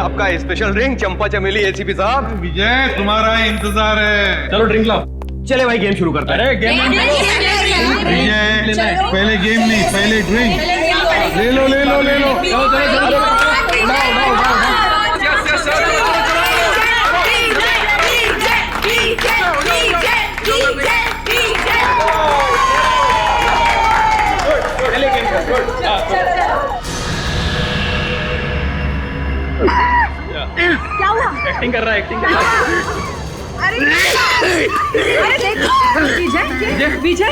आपका special drink चंपा चमेली ACP साहब। विजय तुम्हारा इंतजार है। चलो ड्रिंक लाओ। चले भाई गेम शुरू करते हैं। अरे गेम विजय पहले गेम नहीं, पहले ड्रिंक ले लो ले लो ले लो। क्या हुआ? एक्टिंग कर रहा है, एक्टिंग कर रहा है। अरे देखो विजय विजय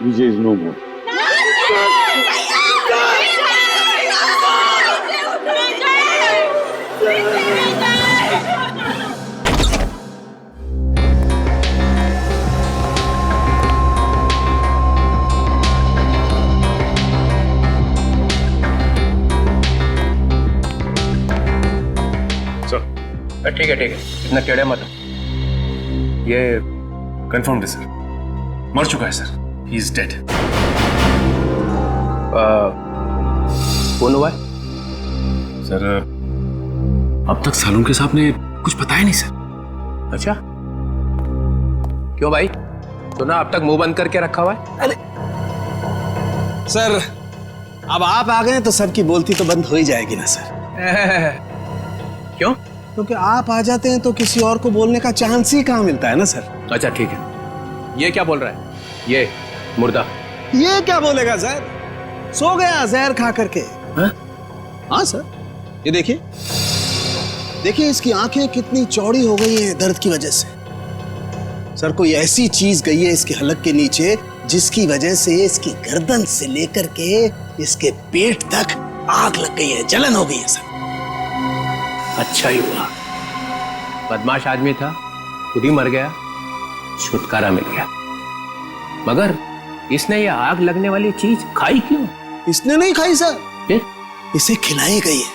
विजय इज नो मोर। ठीक है इतना टेढ़े मत। ये कंफर्म्ड है सर, मर चुका है सर, ही इज डेड। कौन हुआ है सर? अब तक सालुंके साहब ने कुछ बताया नहीं सर। अच्छा क्यों भाई? सुना अब तक मुंह बंद करके रखा हुआ है। अरे सर, अब आप आ गए तो सबकी बोलती तो बंद हो ही जाएगी ना सर। क्यों? क्योंकि आप आ जाते हैं तो किसी और को बोलने का चांस ही कहाँ मिलता है ना सर। अच्छा ठीक है, ये क्या बोल रहा है? ये मुर्दा ये क्या बोलेगा सर? सो गया जहर खा करके। हाँ सर, ये देखिए देखिए इसकी आंखें कितनी चौड़ी हो गई हैं दर्द की वजह से। सर कोई ऐसी चीज गई है इसके हलक के नीचे जिसकी वजह से इसकी गर्दन से लेकर के इसके पेट तक आग लग गई है, जलन हो गई है सर। अच्छा ही हुआ, बदमाश आदमी था, खुद ही मर गया, छुटकारा मिल गया। मगर इसने ये आग लगने वाली चीज खाई क्यों? इसने नहीं खाई सर, फिर? इसे खिलाई गई है।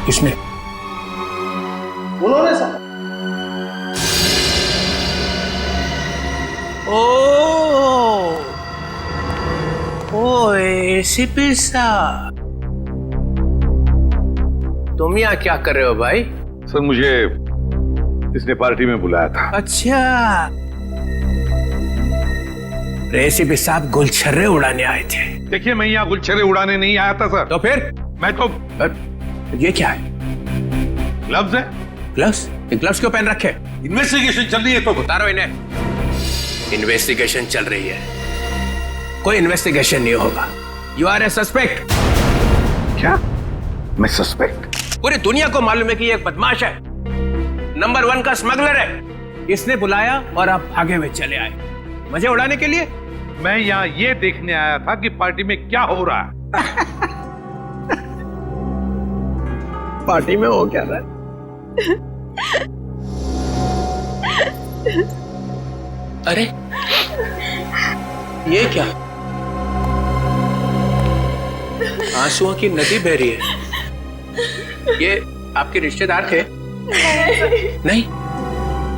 किसने? उन्होंने सर। ओ एसीपी साहब, तुम यहाँ क्या कर रहे हो भाई? सर मुझे इसने पार्टी में बुलाया था। अच्छा, एसीपी साहब गुलछर्रे उड़ाने आए थे। देखिए मैं यहाँ गुलछर्रे उड़ाने नहीं आया था सर। तो फिर? मैं तो ये क्या है? ग्लव्स है। ग्लव्स? ये ग्लव्स क्यों पहन रखे? इन्वेस्टिगेशन चल रही है तो उतारो इन्हें। इन्वेस्टिगेशन चल रही है, कोई इन्वेस्टिगेशन नहीं होगा। You are a suspect. क्या? मैं सस्पेक्ट? पूरी दुनिया को मालूम है कि ये एक बदमाश है, नंबर 1 का स्मगलर है। इसने बुलाया और आप भागे हुए चले आए मजे उड़ाने के लिए। मैं यहाँ ये देखने आया था कि पार्टी में क्या हो रहा है। पार्टी में हो क्या रहा है? अरे ये क्या? आंसुओं की नदी बह रही है। ये आपके रिश्तेदार थे? नहीं?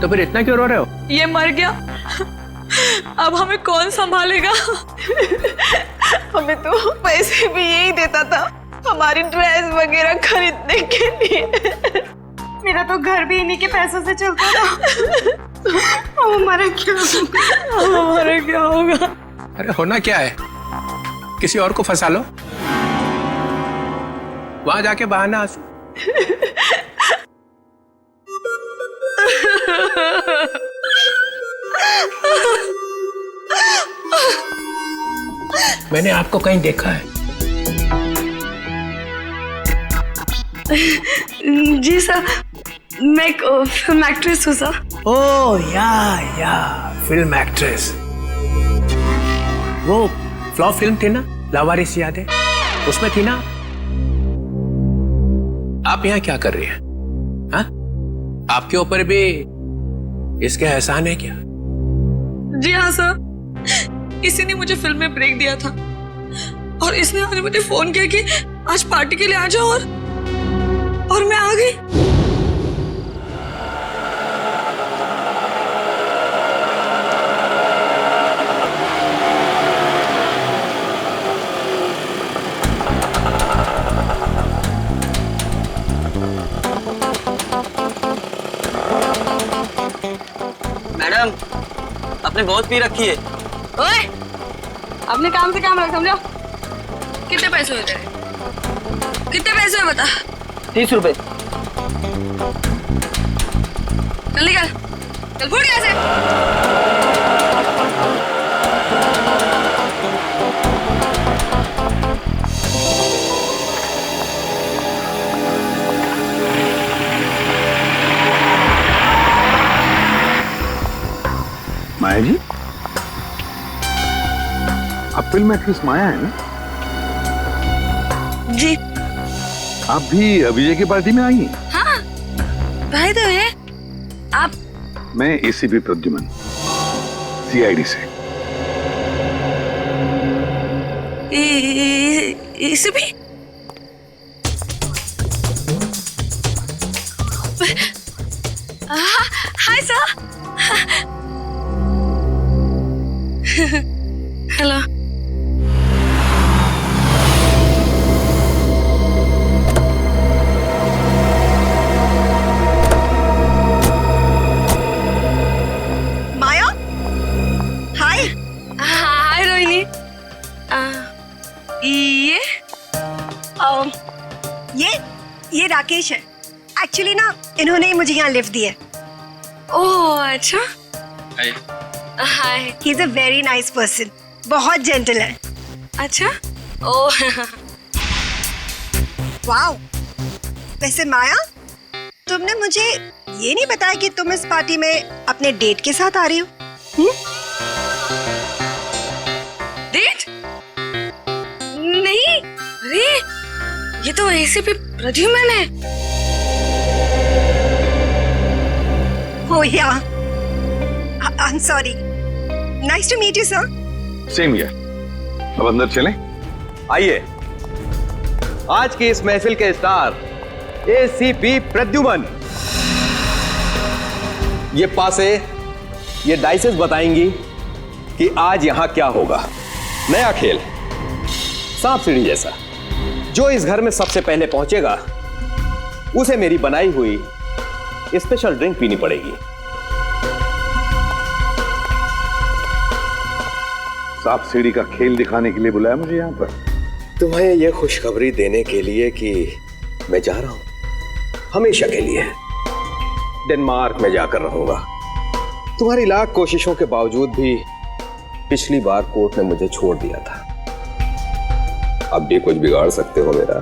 तो फिर इतना क्यों रो रहे हो? ये मर गया, अब हमें कौन संभालेगा? हमें तो पैसे भी यही देता था हमारी ड्रेस वगैरह खरीदने के लिए। मेरा तो घर भी इन्हीं के पैसों से चलता था। अब हमारा क्या होगा? अरे होना क्या है, किसी और को फंसा लो, वहां जाके बहाना आंसू। मैंने आपको कहीं देखा है। जी सर, मैं एक फिल्म एक्ट्रेस हूँ सर। ओह या फिल्म एक्ट्रेस। वो फ्लॉप फिल्म थी ना, लावारिस याद है? उसमें थी ना। आप यहाँ क्या कर रही हैं? हाँ? आपके ऊपर भी इसके एहसान है क्या? जी हाँ सर, इसी ने मुझे फिल्म में ब्रेक दिया था। और इसने आज मुझे फोन किया कि आज पार्टी के लिए आ जाओ और मैं आ गई। मैडम, आपने बहुत पी रखी है। ओए, अपने काम से काम रख, समझो। कितने पैसे हुए तेरे? कितने पैसे हुए बता? 30 रुपए। चल निकल, चल फुट यहाँ से। माया जी, आप फिल्म एक्ट्रेस माया है ना? जी आप भी अभिजय की पार्टी में आई हैं? हाँ, भाई तो है आप। मैं एसीपी प्रद्युमन, सीआईडी से। इसे भी हाय सर। हेलो। माया, हाय। हाय रोहिणी। ये राकेश है। एक्चुअली ना इन्होंने ही मुझे यहाँ लिफ्ट दी है। ओह अच्छा। Hi. Hi. He is a very nice person, बहुत जेंटल है। अच्छा। ओह। वाओ। वैसे माया, तुमने मुझे ये नहीं बताया कि तुम इस पार्टी में अपने डेट के साथ आ रही हो? डेट? नहीं, अरे ये तो एसीपी प्रद्युमन है। Oh yeah. I'm sorry. Nice to meet you, sir. Same here. अब अंदर चलें? आइए, आज की इस महफिल के स्टार एसीपी प्रद्युमन। ये पासे, ये डाइसेस बताएंगी कि आज यहां क्या होगा। नया खेल, सांप सीढ़ी जैसा। जो इस घर में सबसे पहले पहुंचेगा उसे मेरी बनाई हुई स्पेशल ड्रिंक पीनी पड़ेगी। सांप सीढ़ी का खेल दिखाने के लिए बुलाया मुझे यहाँ पर? तुम्हें यह खुशखबरी देने के लिए कि मैं जा रहा हूं हमेशा के लिए। डेनमार्क में जाकर रहूंगा। तुम्हारी लाख कोशिशों के बावजूद भी पिछली बार कोर्ट ने मुझे छोड़ दिया था। अब भी कुछ बिगाड़ सकते हो मेरा?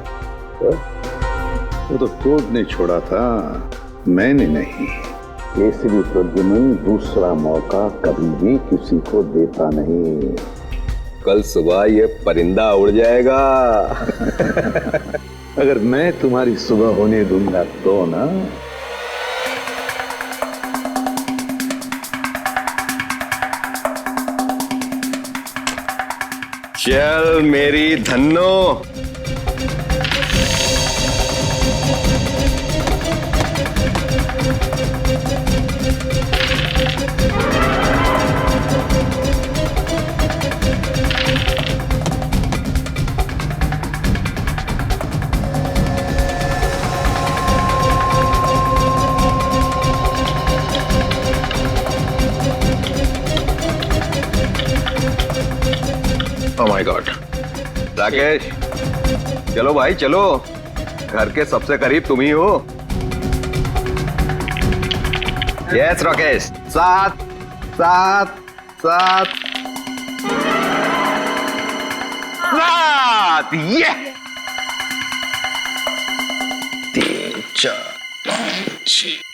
वो तो कोर्ट ने छोड़ा था, मैंने नहीं। एसीपी प्रद्युमन दूसरा मौका कभी भी किसी को देता नहीं। कल सुबह ये परिंदा उड़ जाएगा। अगर मैं तुम्हारी सुबह होने दूंगा तो ना। चल मेरी Dhanno. Oh my God. Rakesh, चलो भाई चलो, घर के सबसे करीब तुम ही हो। यस राकेश, सात सात सात सात। ये 3 4 5 6।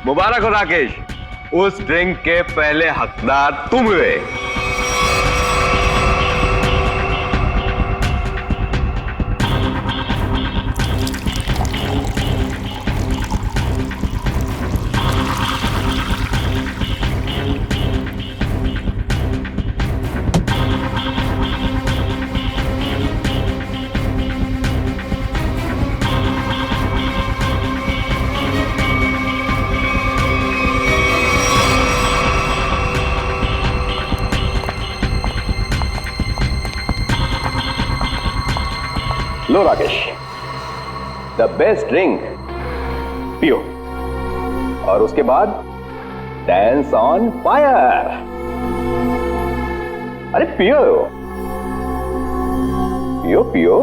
मुबारक हो राकेश, उस ड्रिंक के पहले हकदार तुम हुए। लो राकेश, द बेस्ट ड्रिंक पियो और उसके बाद डांस ऑन फायर। अरे पियो पियो पियो।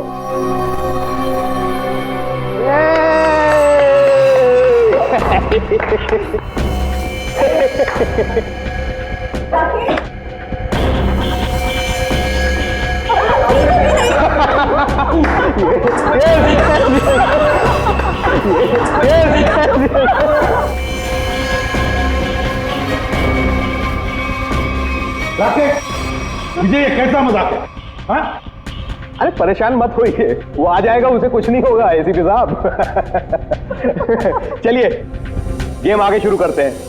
विजय, ये कैसा मजाक है? हाँ? अरे परेशान मत होइए, वो आ जाएगा, उसे कुछ नहीं होगा एसीपी साहब। चलिए गेम आगे शुरू करते हैं।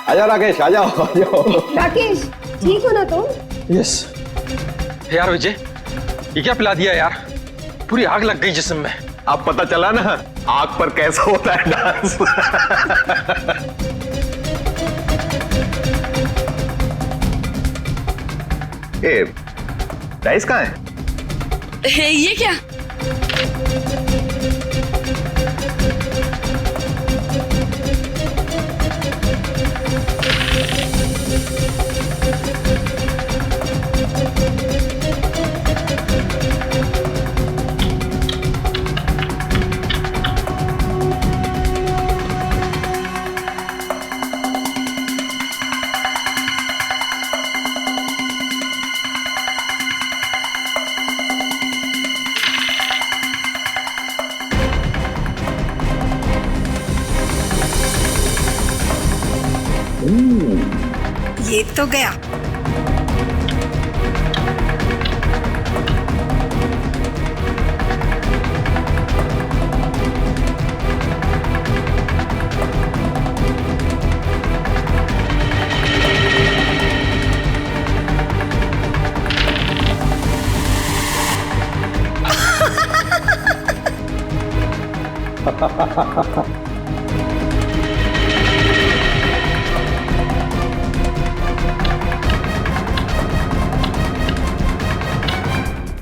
आजा राकेश, आ जाओ आ जाओ। राकेश, ठीक हो ना तुम? यस। यार विजय, ये क्या पिला दिया यार? पूरी आग लग गई जिस्म में। अब पता चला ना आग पर कैसा होता है डांस। ए, डाइस कहाँ है? ये क्या? ये तो गया।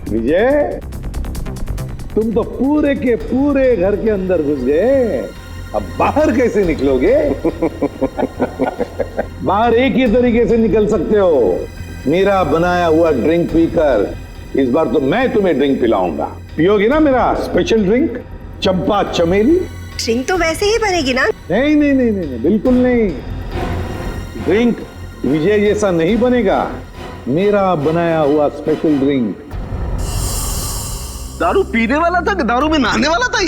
विजय, तुम तो पूरे के पूरे घर के अंदर घुस गए, अब बाहर कैसे निकलोगे? बाहर एक ही तरीके से निकल सकते हो, मेरा बनाया हुआ ड्रिंक पीकर। इस बार तो मैं तुम्हें ड्रिंक पिलाऊंगा, पियोगे ना मेरा स्पेशल ड्रिंक चंपा चमेली? ड्रिंक तो वैसे ही बनेगी ना? नहीं नहीं नहीं नहीं, नहीं बिल्कुल नहीं। ड्रिंक विजय जैसा नहीं बनेगा, मेरा बनाया हुआ स्पेशल ड्रिंक। दारू पीने वाला था कि दारू में नहाने वाला था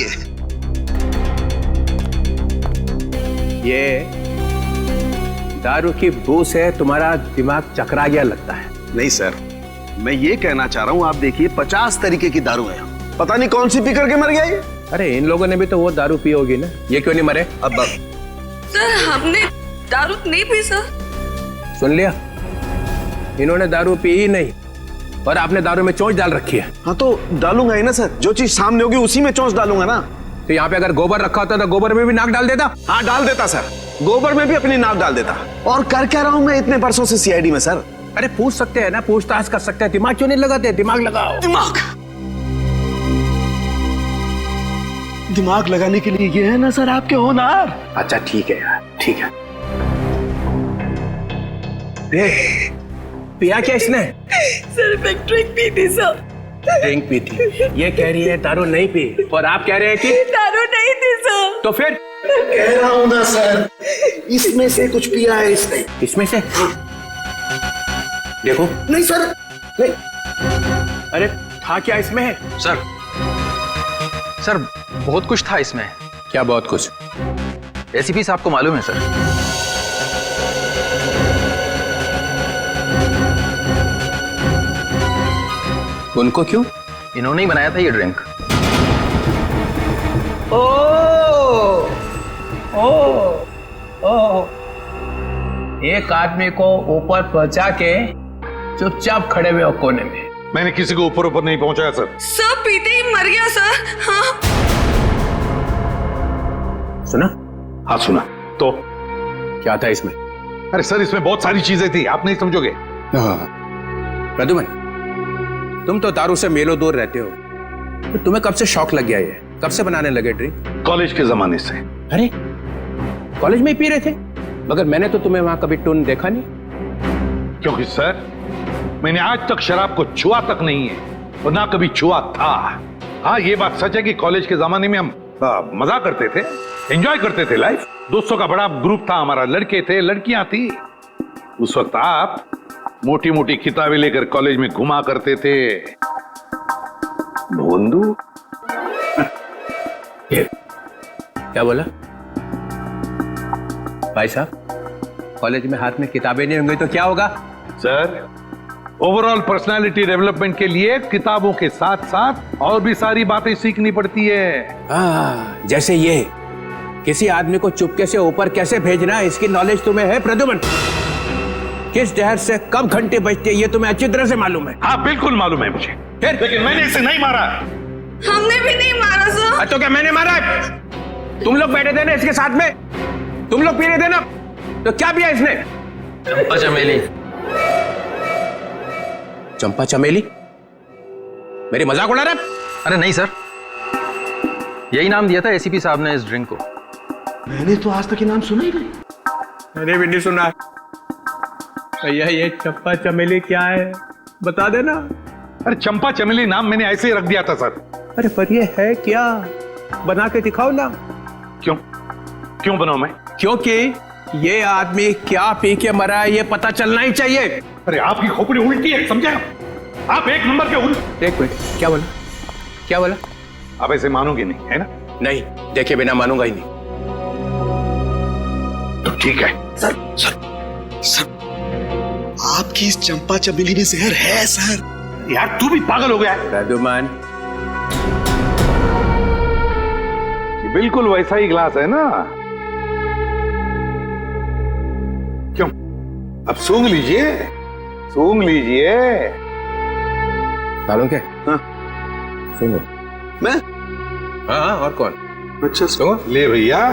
ये दारू की बू से तुम्हारा दिमाग चकरा गया लगता है। नहीं सर, मैं ये कहना चाह रहा हूँ, आप देखिए 50 तरीके की दारू है, पता नहीं कौन सी पी करके मर गया ये। अरे इन लोगों ने भी तो वो दारू पी होगी ना, ये क्यों नहीं मरे? अब सर हमने दारू नहीं पी सर। सुन लिया, इन्होंने दारू पी ही नहीं और आपने दारू में चोंच डाल रखी है। हाँ तो डालूंगा ही ना सर, जो चीज सामने होगी उसी में चोंच डालूंगा ना। तो यहाँ पे अगर गोबर रखा होता तो गोबर में भी नाक डाल देता। हाँ डाल देता सर, गोबर में भी अपनी नाक डाल देता। और कर क्या रहा हूँ मैं इतने वर्षों से सीआईडी में सर? अरे पूछ सकते हैं ना, पूछताछ कर सकते हैं, दिमाग क्यों नहीं लगाते? दिमाग लगाओ। दिमाग लगाने के लिए ये है ना सर आपके होनहार। अच्छा ठीक है यार, ठीक है। पिया क्या इसने? सर मैं ड्रिंक पी थी सर। ड्रिंक पी थी, ये कह रही है दारू नहीं पी, और आप कह रहे हैं कि दारू नहीं थी सर। तो फिर कह रहा हूँ ना सर, इसमें से कुछ पिया है इसने। इसमें से देखो। नहीं सर, नहीं। अरे था क्या इसमें? सर सर बहुत कुछ था इसमें। क्या बहुत कुछ? एसीपी साहब को मालूम है सर। उनको क्यों? इन्होंने ही बनाया था ये ड्रिंक। एक आदमी को ऊपर पहुंचा के चुपचाप खड़े हुए हो कोने में। मैंने किसी को ऊपर ऊपर नहीं पहुंचाया सर। सर पीते ही मर गया सर। हाँ सुना? हाँ सुना। तो क्या था इसमें? अरे सर, इसमें बहुत सारी चीजें थी, आप नहीं समझोगे। प्रद्युमन, तुम तो दारू से मेलो दूर रहते हो, तो तुम्हें कब से शौक लग गया ये? कब से बनाने लगे ड्रिंक? कॉलेज के जमाने से। अरे कॉलेज में ही पी रहे थे? मगर मैंने तो तुम्हें वहां कभी टून देखा नहीं। क्योंकि सर, मैंने आज तक शराब को छुआ तक नहीं है और ना कभी छुआ था। हाँ, ये बात सच है कि कॉलेज के जमाने में हम मजा करते थे, एंजॉय करते थे लाइफ। दोस्तों का बड़ा ग्रुप था हमारा, लड़के थे, लड़कियां थी। उस वक्त आप मोटी मोटी किताबें लेकर कॉलेज में घुमा करते थे। भोंदू, क्या बोला भाई साहब? कॉलेज में हाथ में किताबें नहीं होंगी तो क्या होगा? सर, ओवरऑल पर्सनालिटी डेवलपमेंट के लिए किताबों के साथ साथ और भी सारी बातें सीखनी पड़ती है। जैसे ये किसी आदमी को चुपके से ऊपर कैसे भेजना है, इसकी नॉलेज तुम्हें है प्रद्युमन? किस जहर से कब घंटे बजते हैं ये तुम्हें अच्छी तरह से मालूम है। हाँ, बिल्कुल मालूम है मुझे, लेकिन मैंने इसे नहीं मारा। हमने भी नहीं मारा सर। तो क्या मैंने मारा है? तुम लोग बैठे थे ना इसके साथ में, तुम लोग पी रहे थे ना, तो क्या पिया इसने? चंपा चमेली। चंपा चमेली? मेरी मजाक उड़ा रहा है? अरे नहीं सर, यही नाम दिया था एसीपी साहब ने इस ड्रिंक को। मैंने तो आज तक ये नाम सुना ही नहीं। मैंने भी नहीं सुना। भैया ये चंपा चमेली क्या है, बता देना। अरे चंपा चमेली नाम मैंने ऐसे ही रख दिया था सर। अरे पर ये है क्या, बना के दिखाओ ना। क्यों क्यों बनाऊं मैं? क्योंकि ये आदमी क्या पी के मरा है ये पता चलना ही चाहिए। अरे आपकी खोपड़ी उल्टी है, समझे आप? एक नंबर के उल्टे। एक मिनट, क्या बोला? क्या बोला? आप ऐसे मानोगे नहीं, है ना? नहीं, देखे बिना मानूंगा ही नहीं। तो ठीक है। सर आपकी इस चंपा चमेली में जहर है सर। यार तू भी पागल हो गया है। प्रद्युमन, ये बिल्कुल वैसा ही ग्लास है ना? क्यों? अब सूंघ लीजिए, सूंघ लीजिए। सालों के? हाँ। सुनो। मैं? हाँ, और कौन? अच्छा सुनो। ले भैया।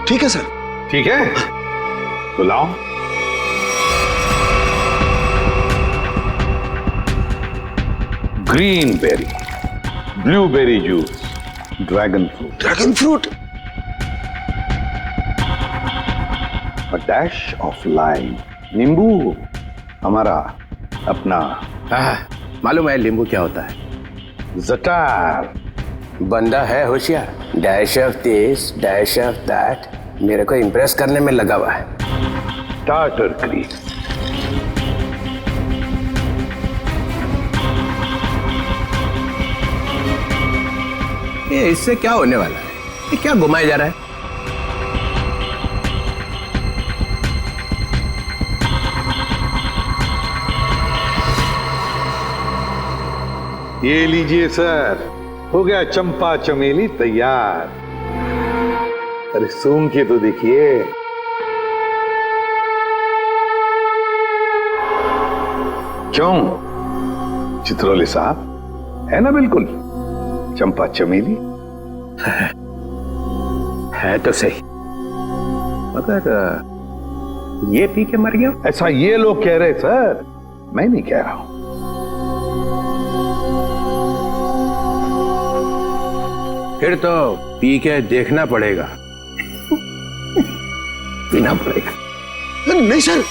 ठीक है सर। ठीक है, तो लाओ। Green berry, blueberry juice, dragon fruit, dragon fruit, a dash of lime, नींबू, हमारा अपना मालूम है नींबू क्या होता है? जटार। बंदा है होशियार, dash of this dash of that, मेरे को इम्प्रेस करने में लगा हुआ है। टार्टर क्रीम, ये इससे क्या होने वाला है? ये क्या घुमाया जा रहा है? ये लीजिए सर, हो गया चंपा चमेली तैयार। अरे सूंघ के तो देखिए। क्यों चित्रोले साहब, है ना बिल्कुल चंपा चमेली? है तो सही, मगर ये पी के मर गया। ऐसा ये लोग कह रहे सर, मैं नहीं कह रहा हूं। फिर तो पी के देखना पड़ेगा। पीना पड़ेगा। नहीं सर,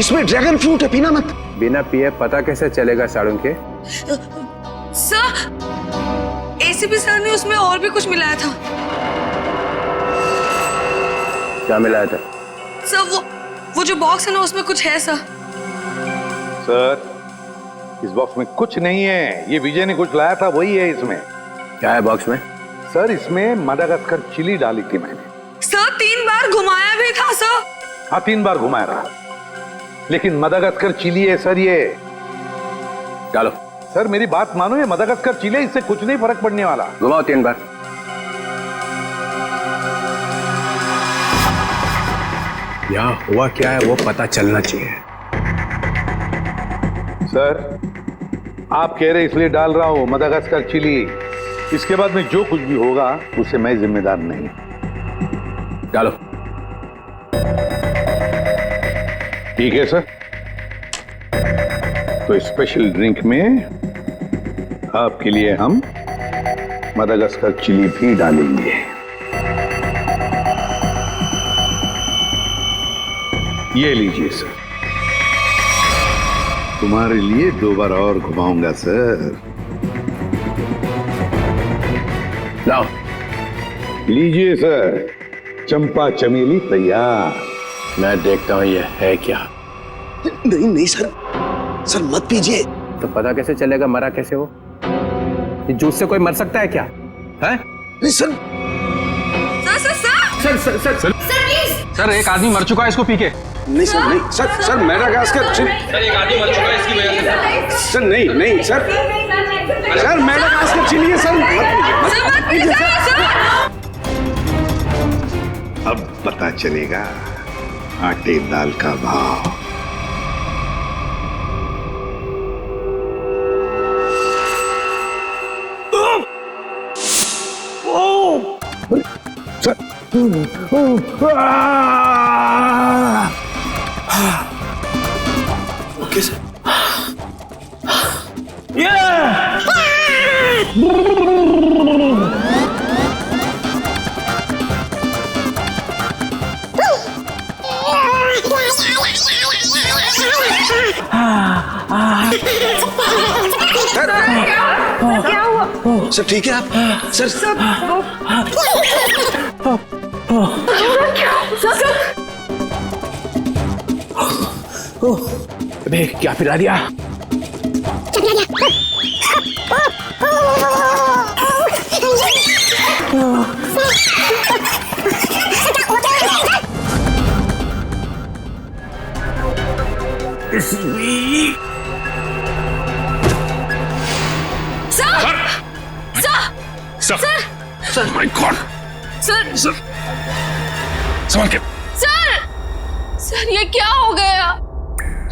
इसमें ड्रैगन फ्रूट है, पीना मत। बिना पिए पता कैसे चलेगा साड़ू के? सर, एसीपी सर ने उसमें और भी कुछ मिलाया था। क्या मिलाया था? सर वो जो बॉक्स है ना उसमें कुछ है सर। सर, इस बॉक्स में कुछ नहीं है, ये विजय ने कुछ लाया था वही है इसमें। क्या है बॉक्स में? सर, इसमें मडागास्कर चिली डाली थी मैंने। सर 3 बार घुमाया भी था सर। हाँ, 3 बार घुमाया रहा, लेकिन मडागास्कर चिली है सर ये। डालो। सर मेरी बात मानो, ये मडागास्कर चिली, इससे कुछ नहीं फर्क पड़ने वाला। घुमाओ 3 बार। यहाँ हुआ क्या है वो पता चलना चाहिए। सर, आप कह रहे इसलिए डाल रहा हूं मडागास्कर चिली, इसके बाद में जो कुछ भी होगा उसे मैं जिम्मेदार नहीं। डालो। ठीक है सर। तो स्पेशल ड्रिंक में आपके लिए हम मदागास्कर चिली भी डालेंगे। ये लीजिए सर, तुम्हारे लिए 2 बार और घुमाऊंगा सर। लाओ। लीजिए सर, चंपा चमेली तैयार। मैं देखता हूं ये है क्या। नहीं नहीं सर, सर मत पीजिए। तो पता कैसे चलेगा मरा कैसे वो? इस जूस से कोई मर सकता है क्या? है? नहीं सर। सर सर एक आदमी मर चुका है इसको पी के। नहीं सर, नहीं सर, सर मेडागास्कर सर एक आदमी मर चुका है इसकी वजह से। सर नहीं नहीं सर, सर मेडागास्कर चिली है सर। मत पीजिए सर। अब पता चलेगा आटे दाल का भाव। Okay sir. क्या हुआ? सर ठीक है आप? सर अबे क्या पिला दिया? Sir my God. सर संभाल के। सर ये क्या हो गया?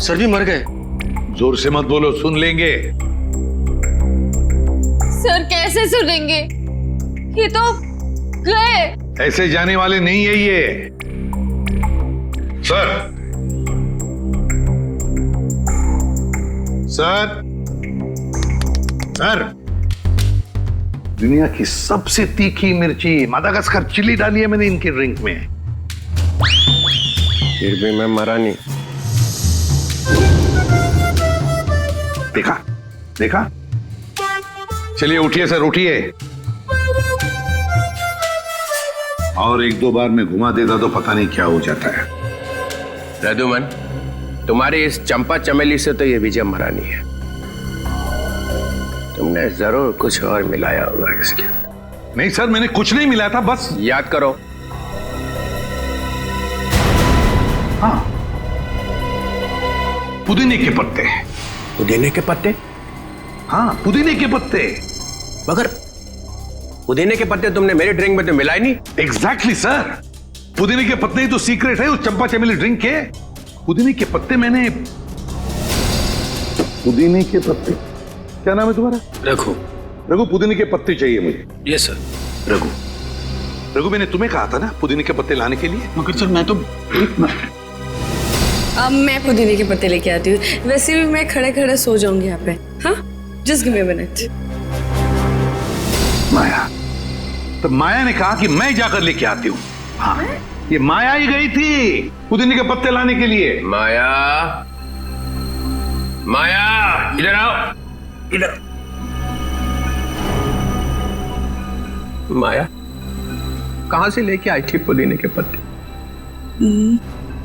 सर भी मर गए। जोर से मत बोलो, सुन लेंगे। सर कैसे सुनेंगे? ये तो गए। ऐसे जाने वाले नहीं है ये। सर सर सर, दुनिया की सबसे तीखी मिर्ची मदागास्कर चिली डाली है मैंने इनके ड्रिंक में। फिर भी मैं मरा नहीं। देखा देखा। चलिए उठिए सर, उठिए। और 1-2 बार में घुमा देता तो पता नहीं क्या हो जाता है। रघुमन, तुम्हारी इस चंपा चमेली से तो ये विजय मरा नहीं है। तुमने जरूर कुछ और मिलाया होगा इसके। नहीं सर, मैंने कुछ नहीं मिलाया था, बस याद करो। हाँ, पुदीने के पत्ते। पुदीने के पत्ते? हाँ, पुदीने के पत्ते। मगर पुदीने के पत्ते तुमने मेरे ड्रिंक में तो मिलाए नहीं। एग्जैक्टली सर, पुदीने के पत्ते ही तो सीक्रेट है उस चंपा चमेली ड्रिंक के। पुदीने के पत्ते मैंने, पुदीने के पत्ते, क्या नाम है तुम्हारा? रघु। रघु, पुदीने के पत्ते चाहिए मुझे। Yes sir. रघु, रघु मैंने तुम्हें कहा था ना पुदीने के पत्ते लाने के लिए। मगर सर मैं तो अब मैं पुदीने के पत्ते लेके आती हूँ। वैसे भी मैं खड़े खड़े सो जाऊंगी यहाँ पे। हाँ, just give me a minute. Maya, तो माया ने कहा कि मैं जाकर लेके आती हूँ। हाँ, ये माया ही गई थी पुदीने के पत्ते लाने के लिए। माया, माया इधर आओ, इधर। माया कहां से लेके आई थी पुदीने के पत्ते?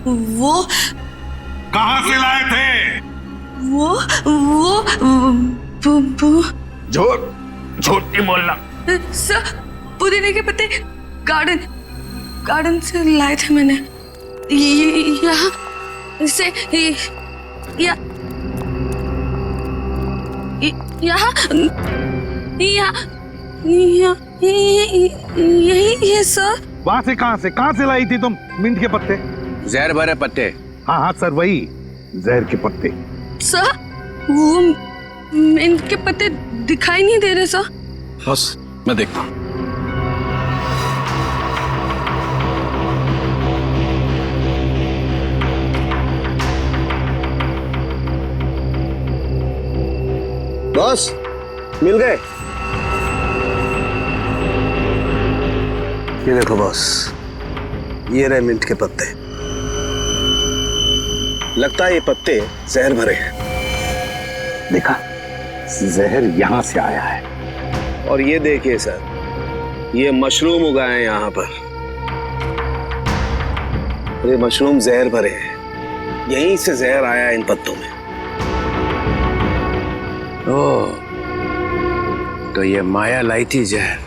वो कहां से लाए थे? झूठ झूठ नहीं बोलना। सर, पुदीने के पत्ते गार्डन से लाए थे मैंने। यहाँ से यही है सर। वहां से कहां से लाई थी तुम मिंट के पत्ते? जहर भरे पत्ते। हाँ हाँ सर, वही जहर के पत्ते। सर वो मिंट के पत्ते दिखाई नहीं दे रहे सर। बस मैं देखता हूं। बॉस, मिल गए? ये देखो बॉस, ये रहे मिंट के पत्ते। लगता है ये पत्ते जहर भरे हैं। देखा, जहर यहां से आया है। और ये देखिए सर, ये मशरूम उगाए हैं यहाँ पर। ये मशरूम जहर भरे हैं, यहीं से जहर आया है इन पत्तों में। ओह, तो ये माया लाई थी जहर।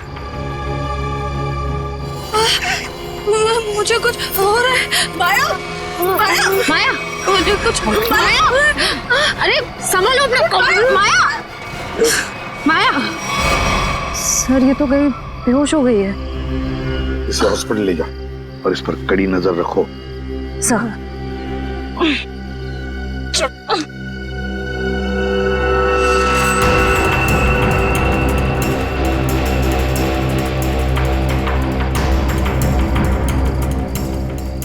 मुझे कुछ हो रहा है। माया, माया, माया, मुझे कुछ माया। अरे संभालो अपने को। माया, माया। सर ये तो गई, बेहोश हो गई है। इसे हॉस्पिटल ले जाओ और इस पर कड़ी नजर रखो। सर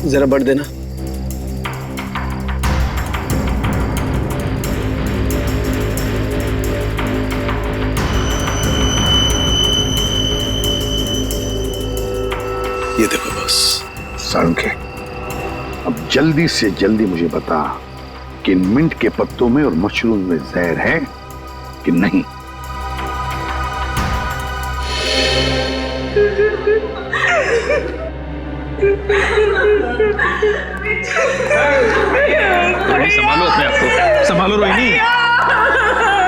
जरा बढ़ देना। ये देखो बॉस। साळुंखे, अब जल्दी से जल्दी मुझे बता कि इन मिंट के पत्तों में और मशरूम में जहर है कि नहीं। रोहिणी संभालो अपने आप को, संभालो रोहिणी।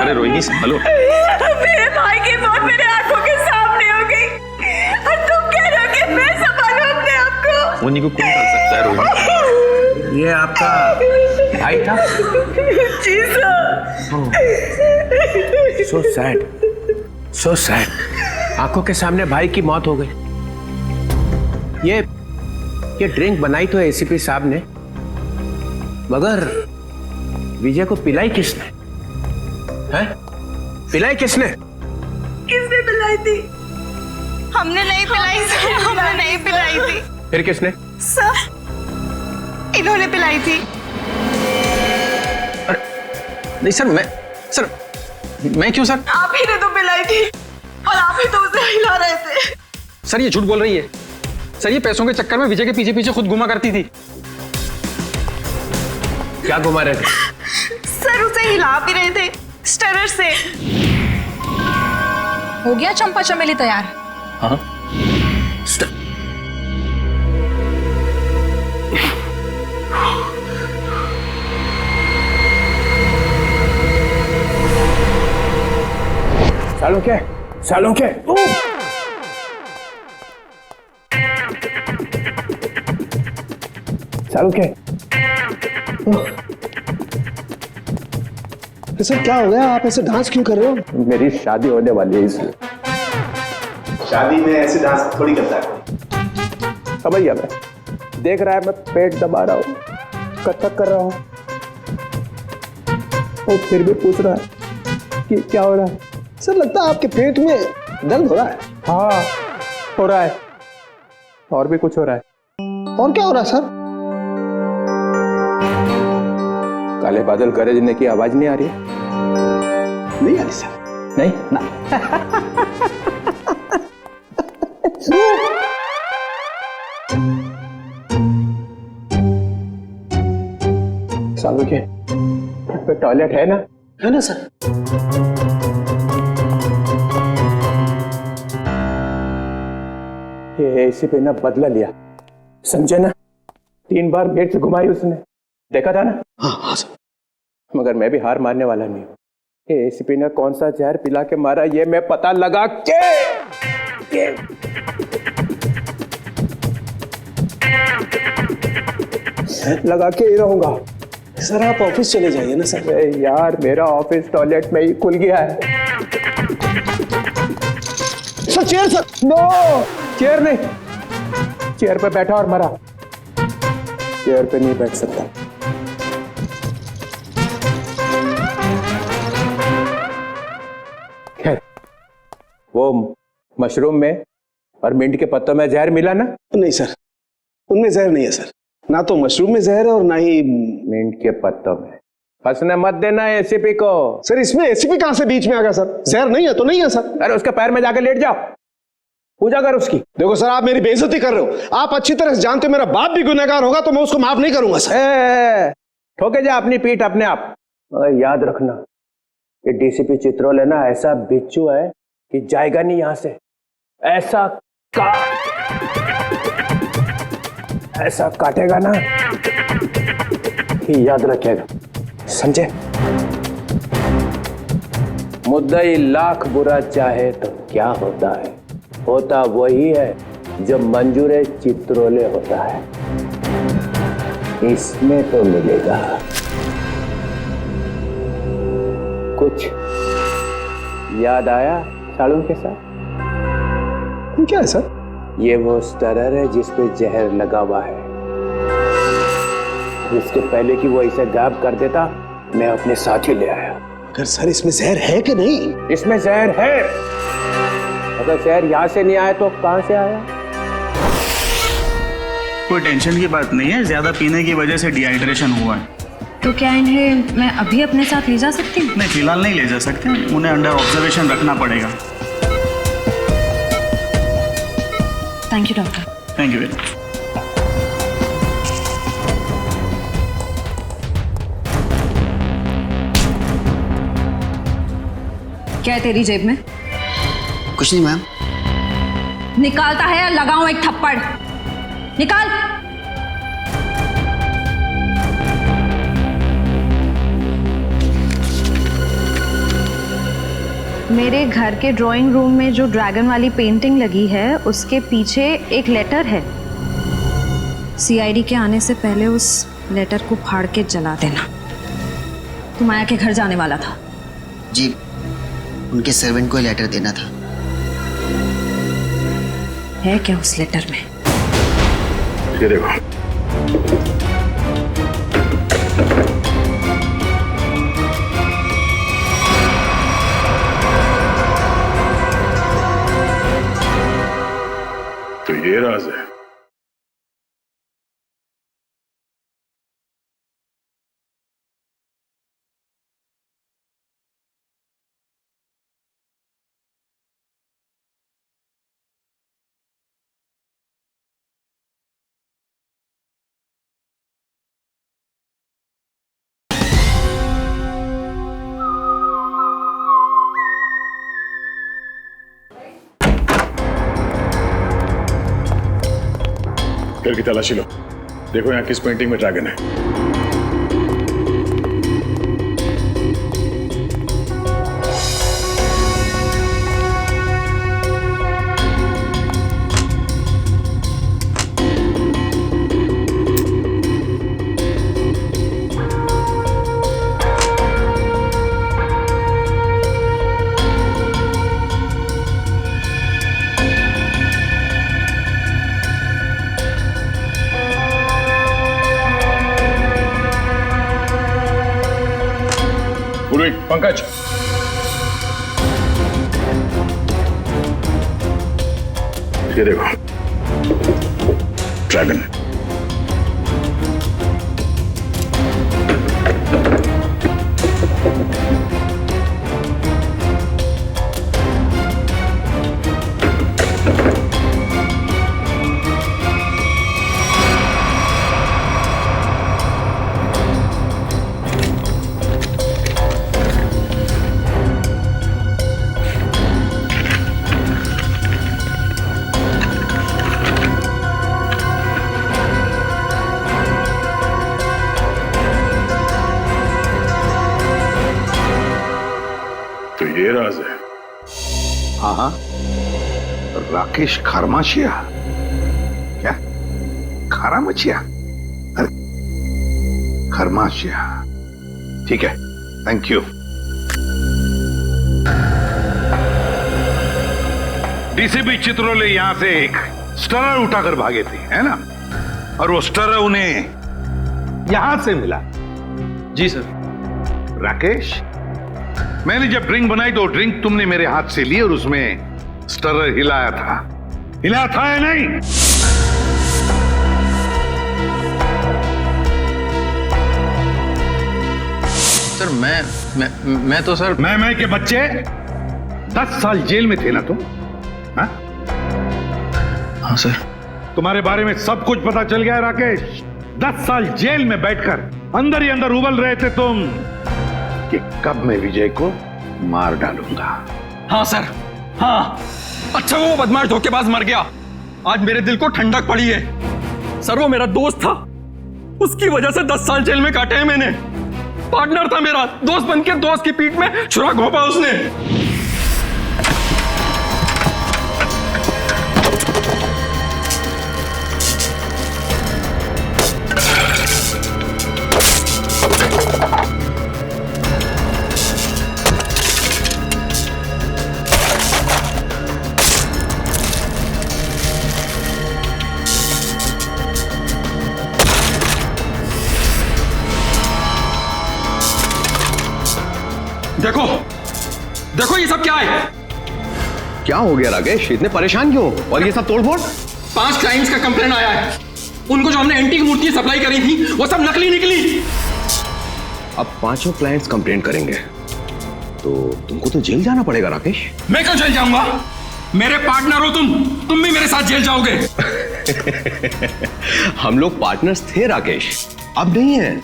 अरे रोहिणी संभालो। मेरे भाई की मौत मेरे आंखों के सामने हो गई और तुम कह रहे हो कि मैं संभालूं अपने आप को। मुन्नी को कौन कर सकता है रोहिणी? ये आपका भाई था? जी sir. So sad, so sad. आंखों के सामने भाई की मौत हो गई। ये ड्रिंक बनाई तो एसीपी साहब ने, मगर विजय को पिलाई किसने? हैं? पिलाई किसने? किसने पिलाई थी? हमने नहीं पिलाई सर, हमने नहीं पिलाई थी। फिर किसने? सर, इन्होंने पिलाई थी। नहीं सर, मैं क्यों सर? आप ही ने तो पिलाई थी और आप ही तो उसे हिला रहे थे। सर ये झूठ बोल रही है। सर ये पैसों के चक्कर में विजय के पीछे पीछे खुद घुमा करती थी। क्या घुमा रहे थे? सर उसे हिला भी रहे थे स्टरर से। हो गया चंपा चमेली तैयार? हाँ। साळुंखे, साळुंखे। साळुंखे। सर क्या हो गया? आप ऐसे डांस क्यों कर रहे हो? मेरी शादी होने वाली है इसलिए। शादी में ऐसे डांस थोड़ी करता है। समझ गया मैं। देख रहा है मैं पेट दबा रहा हूँ, कथक कर रहा हूँ, और फिर भी पूछ रहा है कि क्या हो रहा है। सर लगता है आपके पेट में दर्द हो रहा है। हाँ, हो रहा है, और भी कुछ हो रहा है। और क्या हो रहा है सर? काले बादल गरजने की आवाज नहीं आ रही? नहीं आ रही सर। नहीं ना। साळुंखे, पे टॉयलेट है ना? है ना सर। ये एसीपी ने बदला लिया, समझे ना? 3 बार गेट से घुमाई उसने, देखा था ना? हाँ सर। मगर मैं भी हार मानने वाला नहीं हूँ। ये एसीपी ने कौन सा जहर पिला के मारा ये मैं पता लगा के ही रहूंगा। सर आप ऑफिस चले जाइए ना सर। अरे यार, मेरा ऑफिस टॉयलेट में ही खुल गया है। Sir chair sir. No, chair नहीं। चेयर पे बैठा और मरा, चेयर पे नहीं बैठ सकता। खैर, वो मशरूम में और मिंट के पत्तों में जहर मिला ना? नहीं सर, उनमें जहर नहीं है सर। ना तो मशरूम में जहर है और ना ही मिंट के पत्तों में। फंसने मत देना एसीपी को। सर इसमें एसीपी कहां से बीच में आ गया सर? जहर नहीं है तो नहीं है सर। अरे उसके पैर में जाकर लेट जाओ, पूजा कर उसकी। देखो सर, आप मेरी बेइज्जती कर रहे हो। आप अच्छी तरह से जानते हो मेरा बाप भी गुनहगार होगा तो मैं उसको माफ नहीं करूंगा सर। ठोके जा अपनी पीठ अपने आप। याद रखना ये डीसीपी चित्रोले ना ऐसा बिच्छू है कि जाएगा नहीं यहां से। ऐसा काटेगा ना कि याद रखेगा, समझे? मुद्दई लाख बुरा चाहे तो क्या होता है, होता वही है जो मंजूर चित्रोले होता है। इसमें तो मिलेगा कुछ। याद आया साड़ू के साथ? क्या है सर? ये वो स्टरर है जिसपे जहर लगा हुआ है। इसके पहले कि वो इसे गायब कर देता, मैं अपने साथ ही ले आया। अगर सर इसमें जहर है कि नहीं? इसमें जहर है। अगर जहर यहाँ से नहीं आया तो कहाँ से आया? कोई टेंशन की बात नहीं है, ज्यादा पीने की वजह से डिहाइड्रेशन हुआ है। तो क्या इन्हें मैं अभी अपने साथ ले जा सकती हूँ? नहीं, फिलहाल नहीं ले जा सकते, उन्हें अंडर ऑब्जर्वेशन रखना पड़ेगा। Thank you doctor. Thank you very much. क्या है तेरी जेब में? कुछ नहीं मैम। निकालता है या लगाऊं एक थप्पड़? निकाल। मेरे घर के ड्राइंग रूम में जो ड्रैगन वाली पेंटिंग लगी है उसके पीछे एक लेटर है। सीआईडी के आने से पहले उस लेटर को फाड़ के जला देना। तू माया के घर जाने वाला था? जी, उनके सर्वेंट को लेटर देना था। है क्या उस लेटर में? ये देखो। तो ये राज है। घर की तलाशी लो, देखो यहाँ किस पेंटिंग में ड्रैगन है। पंकज, ये देखो ड्रैगन। तो ये राज है। हाँ हाँ, राकेश खरमाशिया। क्या खरामचिया? अरे खरमाशिया, ठीक है, थैंक यू। डीसीपी चित्रोले यहां से एक स्टरर उठाकर भागे थे, है ना? और वो स्टरर उन्हें यहां से मिला। जी सर। राकेश, मैंने जब ड्रिंक बनाई तो ड्रिंक तुमने मेरे हाथ से ली और उसमें स्टरर हिलाया था या नहीं? सर मैं तो सर मैं के बच्चे 10 साल जेल में थे ना तुम? हाँ सर। तुम्हारे बारे में सब कुछ पता चल गया है राकेश। 10 साल जेल में बैठकर अंदर ही अंदर उबल रहे थे तुम कि कब मैं विजय को मार डालूंगा। हाँ सर, हाँ। अच्छा वो बदमाश धोखेबाज मर गया, आज मेरे दिल को ठंडक पड़ी है। सर वो मेरा दोस्त था, उसकी वजह से 10 साल जेल में काटे हैं मैंने। पार्टनर था मेरा, दोस्त बनके दोस्त की पीठ में छुरा घोंपा उसने। देखो देखो ये सब क्या है? क्या हो गया राकेश, इतने परेशान क्यों? और ये सब तोड़फोड़? 5 क्लाइंट्स का कंप्लेन आया है। उनको जो हमने एंटीक मूर्ति सप्लाई करी थी वो सब नकली निकली। अब 5 क्लाइंट्स कंप्लेंट करेंगे तो तुमको तो जेल जाना पड़ेगा राकेश। मैं क्यों जेल जाऊंगा? मेरे पार्टनर हो तुम भी मेरे साथ जेल जाओगे। हम लोग पार्टनर्स थे राकेश, अब नहीं है।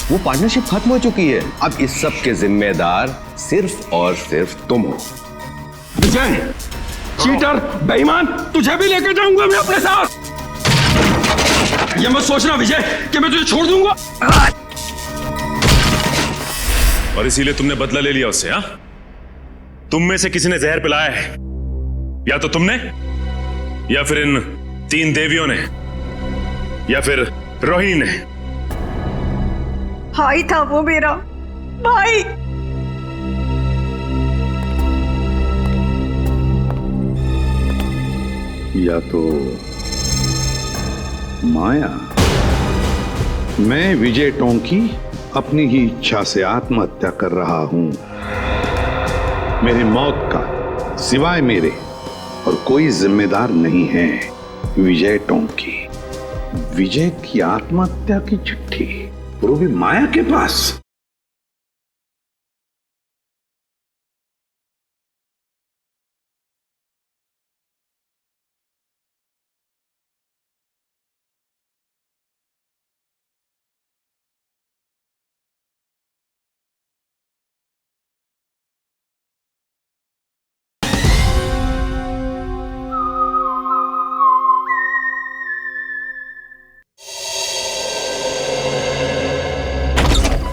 वो पार्टनरशिप खत्म हो चुकी है। अब इस सब के जिम्मेदार सिर्फ और सिर्फ तुम हो। विजय, चीटर, बेईमान, तुझे भी लेकर जाऊंगा मैं अपने साथ। ये मत सोचना विजय कि मैं तुझे छोड़ दूंगा। और इसीलिए तुमने बदला ले लिया उससे? हाँ, तुम में से किसी ने जहर पिलाया है, या तो तुमने, या फिर इन 3 देवियों ने, या फिर रोहिणी ने। भाई था वो मेरा भाई। या तो माया। मैं विजय टोंकी अपनी ही इच्छा से आत्महत्या कर रहा हूं। मेरी मौत का सिवाय मेरे और कोई जिम्मेदार नहीं है। विजय टोंकी। विजय की आत्महत्या की चिट्ठी, और वो भी माया के पास।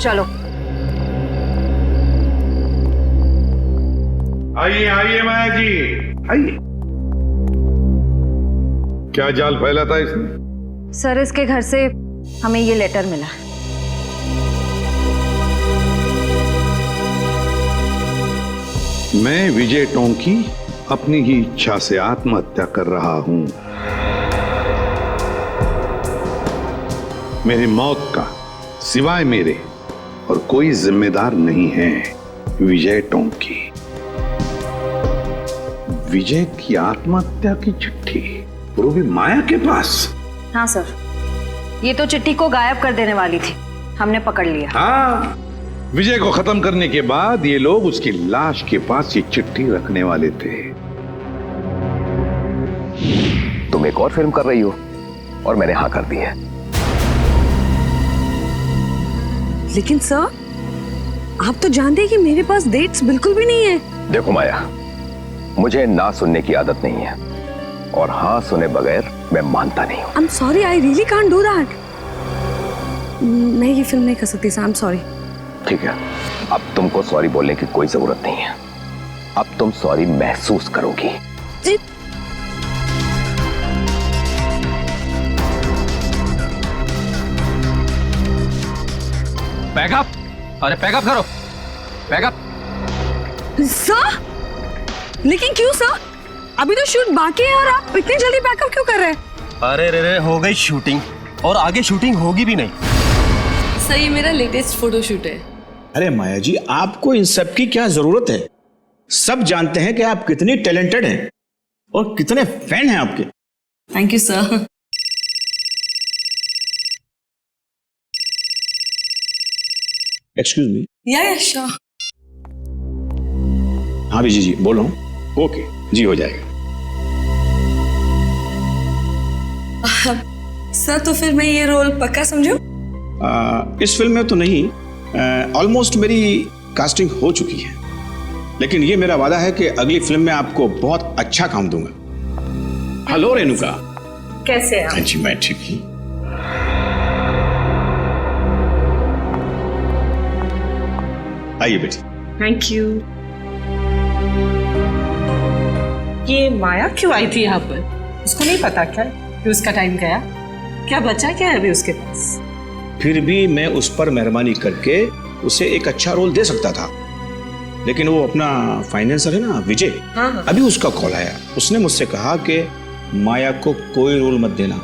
चलो आइए आइए माया जी, आइए। क्या जाल फैला था इसने? सर इसके घर से हमें ये लेटर मिला। मैं विजय टोंकी अपनी ही इच्छा से आत्महत्या कर रहा हूं। मेरी मौत का सिवाय मेरे और कोई जिम्मेदार नहीं है। विजय टोंकी। विजय की आत्महत्या की चिट्ठी, और वो भी माया के पास। हाँ सर, ये तो चिट्ठी को गायब कर देने वाली थी, हमने पकड़ लिया। हाँ, विजय को खत्म करने के बाद ये लोग उसकी लाश के पास ये चिट्ठी रखने वाले थे। तुम एक और फिल्म कर रही हो और मैंने हाँ कर दी है। लेकिन सर, आप तो जानते हैं कि मेरे पास डेट्स बिल्कुल भी नहीं है। देखो माया, मुझे ना सुनने की आदत नहीं है और हाँ सुने बगैर मैं मानता नहीं हूँ। I am sorry, I really can't do that. मैं ये फिल्म नहीं कर सकती सर, आई एम सॉरी। ठीक है, अब तुमको सॉरी बोलने की कोई जरूरत नहीं है। अब तुम सॉरी महसूस करोगी। जी। पैकअप, अरे पैकअप करो, पैकअप। सर, लेकिन क्यों सर? अभी तो शूट बाकी है और आप इतनी जल्दी पैकअप क्यों कर रहे हैं? अरे रे हो गई शूटिंग, और आगे शूटिंग होगी भी नहीं। सर ये मेरा लेटेस्ट फोटोशूट है। अरे माया जी, आपको इन सब की क्या जरूरत है? सब जानते हैं कि आप कितनी टैलेंटेड हैं। और कितने फैन हैं आपके। Thank you sir. Excuse me. या श्योर। हाँ विजय जी बोल रहा हूँ। ओके जी हो जाएगा। सर तो फिर मैं ये रोल पक्का समझूं? इस फिल्म में तो नहीं, ऑलमोस्ट मेरी कास्टिंग हो चुकी है, लेकिन ये मेरा वादा है कि अगली फिल्म में आपको बहुत अच्छा काम दूंगा। हेलो रेणुका। कैसे हैं आप? हाँ जी मैं ठीक हूँ। आइए बेटी। Thank you. ये माया क्यों आई थी यहाँ पर? उसको नहीं पता क्या कि उसका टाइम गया? क्या बचा क्या है अभी उसके पास? फिर भी मैं उस पर मेहरबानी करके उसे एक अच्छा रोल दे सकता था, लेकिन वो अपना फाइनेंसर है ना विजय, हाँ। अभी उसका कॉल आया। उसने मुझसे कहा कि माया को कोई रोल मत देना।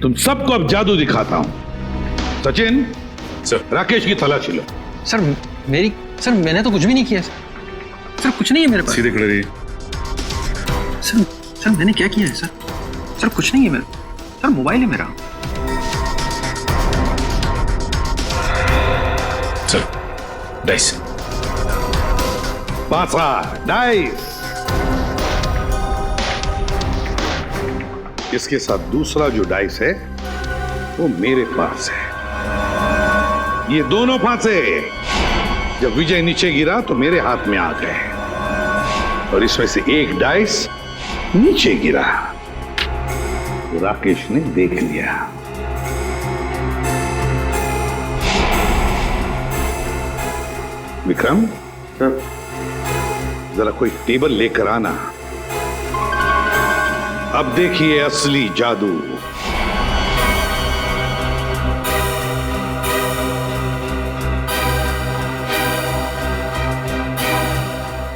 तुम सबको अब जादू दिखाता हूं। सचिन सर। राकेश की तलाशी लो। सर मैंने तो कुछ भी नहीं किया सर कुछ नहीं है मेरे पास। सीधे खड़े रहिए। सर मैंने क्या किया है सर कुछ नहीं है मेरा। सर मोबाइल है मेरा। Sir dice. पासा डाइस। इसके साथ दूसरा जो डाइस है वो मेरे पास है। ये दोनों फांसे जब विजय नीचे गिरा तो मेरे हाथ में आ गए, और इसमें से एक डाइस नीचे गिरा तो राकेश ने देख लिया। विक्रम जरा कोई टेबल लेकर आना। अब देखिए असली जादू।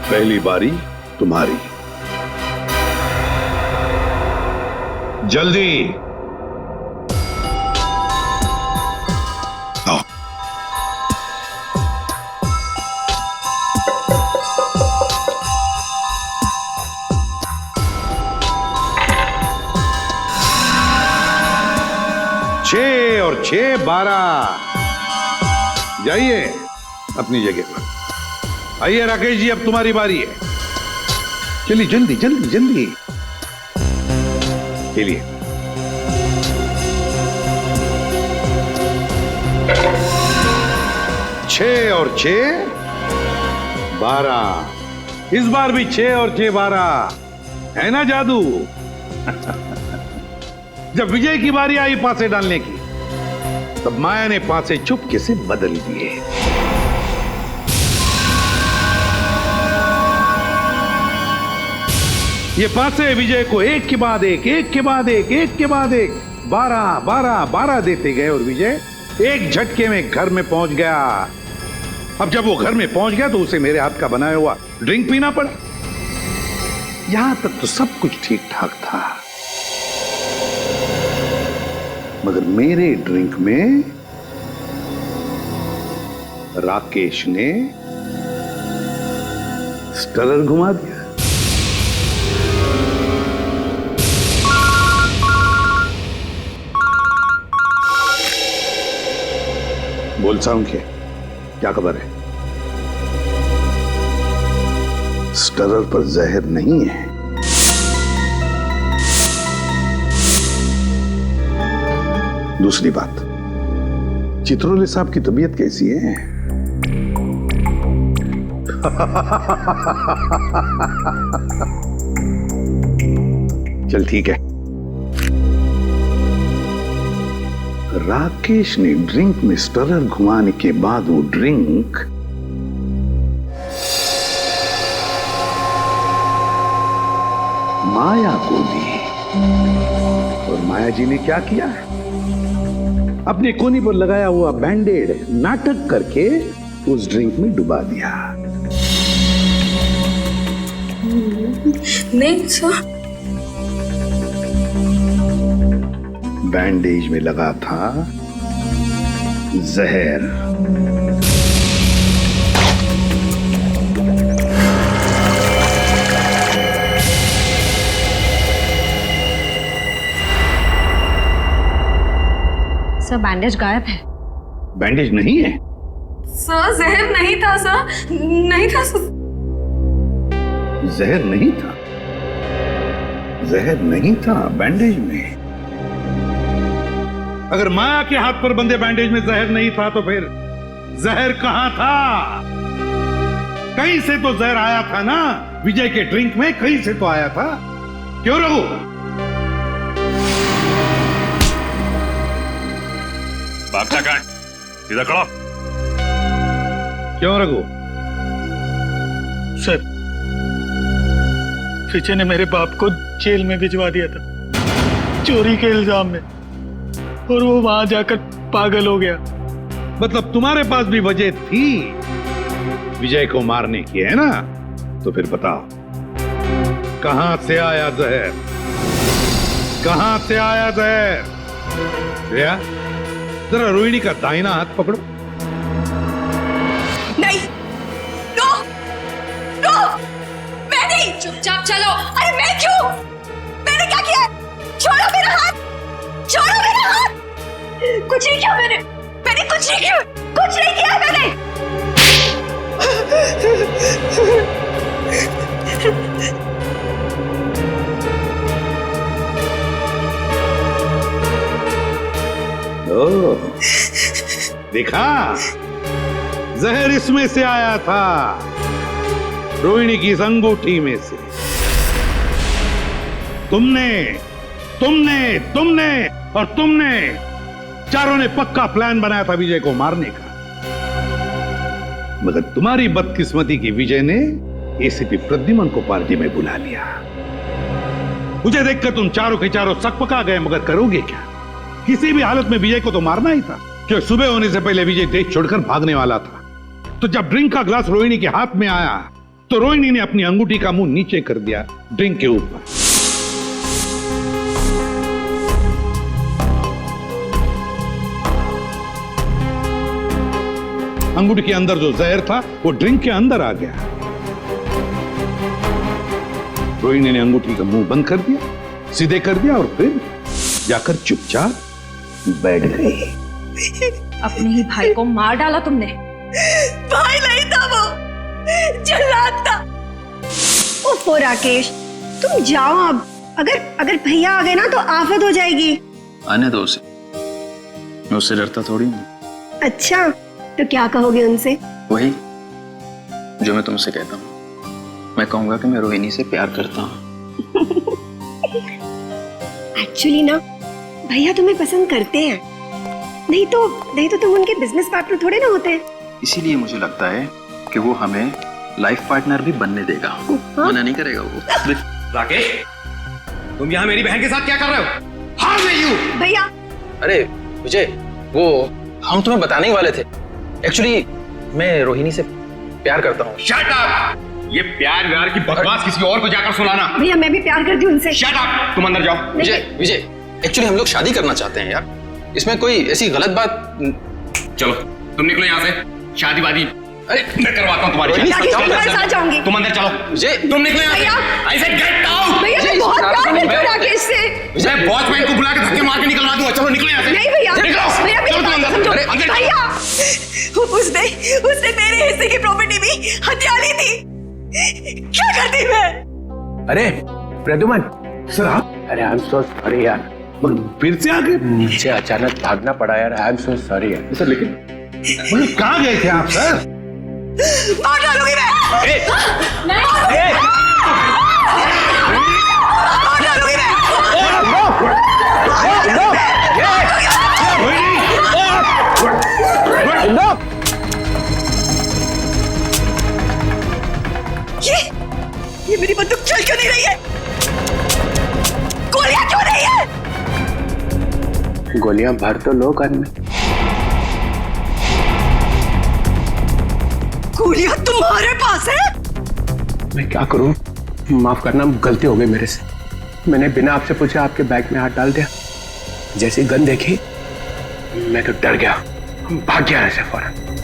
पहली बारी तुम्हारी। जल्दी आओ। छह और 6 12। जाइए अपनी जगह पर। आइए राकेश जी अब तुम्हारी बारी है। चलिए जल्दी जल्दी जल्दी चलिए। छह और 6 12। इस बार भी 6 और 6 12 है ना जादू। जब विजय की बारी आई पासे डालने की, तब माया ने पासे चुपके से बदल दिए। ये पासे विजय को एक के बाद एक के बाद एक के बाद एक 12 12 12 देते गए, और विजय एक झटके में घर में पहुंच गया। अब जब वो घर में पहुंच गया तो उसे मेरे हाथ का बनाया हुआ ड्रिंक पीना पड़ा। यहां तक तो सब कुछ ठीक ठाक था, मगर मेरे ड्रिंक में राकेश ने स्टरर घुमा दिया। बोल साउंड क्या खबर है? स्टरर पर जहर नहीं है। दूसरी बात, चित्रोले साहब की तबीयत कैसी है? चल ठीक है। राकेश ने ड्रिंक में स्टरर घुमाने के बाद वो ड्रिंक माया को दी, और माया जी ने क्या किया? अपने कोनी पर लगाया हुआ बैंडेड नाटक करके उस ड्रिंक में डुबा दिया। नहीं सर, बैंडेज में लगा था जहर। सर बैंडेज गायब है। बैंडेज नहीं है? सर जहर नहीं था सर, नहीं था सर। जहर नहीं था? जहर नहीं था बैंडेज में? अगर माया के हाथ पर बंधे बैंडेज में जहर नहीं था तो फिर जहर कहां था? कहीं से तो जहर आया था ना, विजय के ड्रिंक में कहीं से तो आया था। क्यों रघु? भागता कहाँ है? सीधा खड़ा। क्यों रघु? सर, विजय ने मेरे बाप को जेल में भिजवा दिया था चोरी के इल्जाम में, और वो वहां जाकर पागल हो गया। मतलब तुम्हारे पास भी वजह थी विजय को मारने की, है ना? तो फिर बताओ, कहां से आया जहर? कहां से आया जहर? श्रेया, जरा रोहिणी का दाहिना हाथ पकड़ो। नहीं, नो, नो, मैं नहीं। चुपचाप चलो। अरे मैं क्यों? मैंने क्या किया? छोड़ो मेरा हाथ, छोड़ो मेरा हाथ। कुछ नहीं किया मैंने कुछ नहीं किया, कुछ नहीं किया मैंने। ओह, देखा, जहर इसमें से आया था, रोहिणी की इस अंगूठी में से। तुमने और तुमने चारों ने पक्का प्लान बनाया था विजय को मारने का, मगर तुम्हारी बदकिस्मती की विजय ने एसीपी प्रद्युमन को पार्टी में बुला लिया। मुझे देखकर तुम चारों के चारों सकपका गए, मगर करोगे क्या? किसी भी हालत में विजय को तो मारना ही था, क्योंकि सुबह होने से पहले विजय देश छोड़कर भागने वाला था। तो जब ड्रिंक का ग्लास रोहिणी के हाथ में आया तो रोहिणी ने अपनी अंगूठी का मुंह नीचे कर दिया ड्रिंक के ऊपर। अंगूठी के अंदर जो जहर था वो ड्रिंक के अंदर आ गया। रोहिणी ने अंगूठी का मुंह बंद कर दिया, सीधे कर दिया, और फिर जाकर चुपचाप बैठ गई। अपने ही भाई को मार डाला तुमने। भाई नहीं था वो, जल्लाद था। ओफो राकेश, तुम जाओ अब। अगर भैया आ गए ना तो आफत हो जाएगी। आने दो उसे, मैं उससे डरता थोड़ी हूँ। अच्छा, तो क्या कहोगे उनसे? वही जो मैं तुमसे कहता हूँ। मैं कहूंगा कि मैं रोहिणी से प्यार करता हूँ। एक्चुअली ना, भैया तुम्हें पसंद करते हैं, नहीं तो तुम उनके बिजनेस पार्टनर थोड़े ना होते हैं। इसीलिए मुझे लगता है कि वो हमें लाइफ पार्टनर भी बनने देगा। मना नहीं करेगा वो। राकेश, तुम यहाँ मेरी बहन के साथ क्या कर रहे हो? How are you? भैया, अरे विजय, वो हम तुम्हें बताने ही वाले थे। एक्चुअली मैं रोहिणी से प्यार करता हूँ। Shut up! ये प्यार व्यार की बकवास किसी और को जाकर सुनाना। भैया मैं भी प्यार करती हूँ उनसे। Shut up! तुम अंदर जाओ। विजय, एक्चुअली हम लोग शादी करना चाहते हैं यार, इसमें कोई ऐसी गलत बात। चलो तुम निकलो यहाँ से, शादी वादी अरे मैं करवाता हूँ तुम्हारी शादी। राकेश, तुम्हारे साथ जाऊंगी। तुम अंदर चलो। विजय, तुम निकलो यहाँ से। I said get out! भैया मैं बहुत प्यार करती हूँ राकेश से। मैं वॉचमैन को बुला के धक्के मार के निकलवा दूंगा। चलो निकलो यहाँ से। नहीं भैया, निकलो। भैया चलो तुम अंदर। समझो। अरे अंदर भैया, उसने मेरे हिस्से की प्रॉपर्टी भी हथिया ली थी। क्या करती मैं? अरे प्रद्युमन सर, अरे आई एम सो सॉरी यार, फिर से आके नीचे अचानक भागना पड़ा यार। आई एम सो सॉरी यार सर। लेकिन कहाँ गए थे आप सर? मार डालूंगी मैं। मार डालूंगी मैं। ये मेरी बंदूक चल क्यों नहीं रही है? गोलियां क्यों नहीं है? गोलियां भर तो लो गन में। गोलियां तुम्हारे पास है? मैं क्या करूं? माफ करना, गलती हो गई मेरे से। मैंने बिना आपसे पूछे आपके बैग में हाथ डाल दिया। जैसी गन देखी मैं तो डर गया भाग गया ऐसे फौरन।